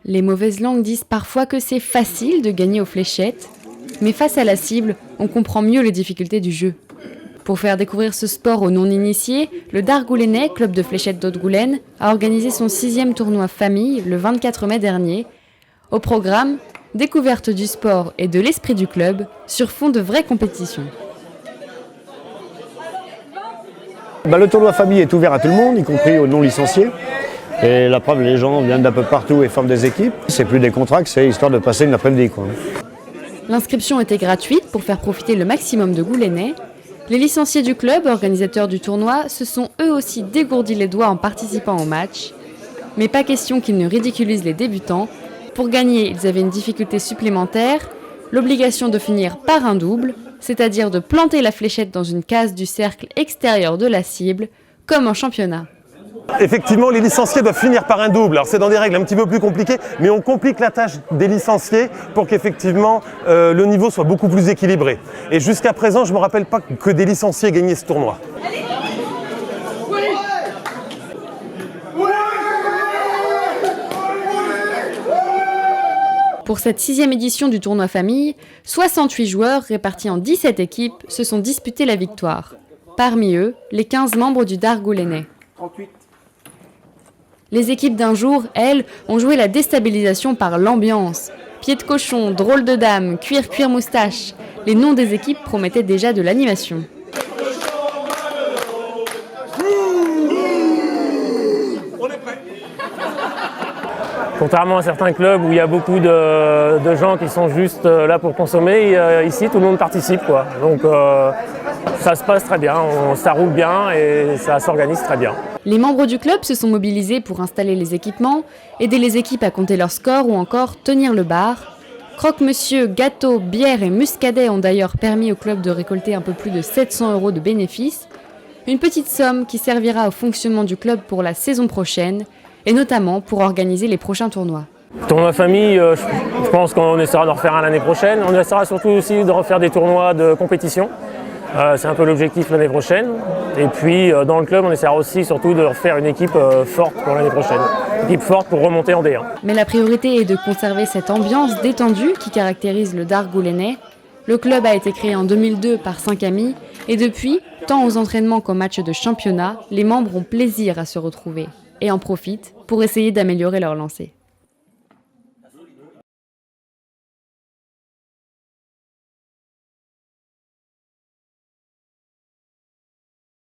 Les mauvaises langues disent parfois que c'est facile de gagner aux fléchettes, mais face à la cible, on comprend mieux les difficultés du jeu. Pour faire découvrir ce sport aux non-initiés, le Dargoulennais, club de fléchettes d'Haute-Goulaine, a organisé son 6e tournoi famille le 24 mai dernier. Au programme, découverte du sport et de l'esprit du club sur fond de vraies compétitions. Le tournoi famille est ouvert à tout le monde, y compris aux non-licenciés. Et la preuve, les gens viennent d'un peu partout et forment des équipes. C'est plus des contrats, c'est histoire de passer une après-midi, quoi. L'inscription était gratuite pour faire profiter le maximum de Goulennais. Les licenciés du club, organisateurs du tournoi, se sont eux aussi dégourdis les doigts en participant au match. Mais pas question qu'ils ne ridiculisent les débutants. Pour gagner, ils avaient une difficulté supplémentaire, l'obligation de finir par un double, c'est-à-dire de planter la fléchette dans une case du cercle extérieur de la cible, comme en championnat. Effectivement, les licenciés doivent finir par un double. Alors c'est dans des règles un petit peu plus compliquées, mais on complique la tâche des licenciés pour qu'effectivement le niveau soit beaucoup plus équilibré. Et jusqu'à présent, je ne me rappelle pas que des licenciés gagnaient ce tournoi. Pour cette 6e édition du tournoi famille, 68 joueurs répartis en 17 équipes se sont disputés la victoire. Parmi eux, les 15 membres du Dargoulennais. 38. Les équipes d'un jour, elles, ont joué la déstabilisation par l'ambiance. Pied de cochon, drôle de dame, cuir moustache. Les noms des équipes promettaient déjà de l'animation. Contrairement à certains clubs où il y a beaucoup de gens qui sont juste là pour consommer, ici tout le monde participe, quoi. Donc ça se passe très bien, ça roule bien et ça s'organise très bien. Les membres du club se sont mobilisés pour installer les équipements, aider les équipes à compter leurs scores ou encore tenir le bar. Croque-monsieur, gâteaux, bières et muscadets ont d'ailleurs permis au club de récolter un peu plus de 700 € de bénéfices. Une petite somme qui servira au fonctionnement du club pour la saison prochaine et notamment pour organiser les prochains tournois. Tournoi famille, je pense qu'on essaiera de refaire un l'année prochaine. On essaiera surtout aussi de refaire des tournois de compétition. C'est un peu l'objectif l'année prochaine. Et puis dans le club, on essaiera aussi surtout de refaire une équipe forte pour l'année prochaine. Une équipe forte pour remonter en D1. Mais la priorité est de conserver cette ambiance détendue qui caractérise le Dargoulennais. Le club a été créé en 2002 par 5 amis et depuis, tant aux entraînements qu'aux matchs de championnat, les membres ont plaisir à se retrouver et en profitent pour essayer d'améliorer leur lancer.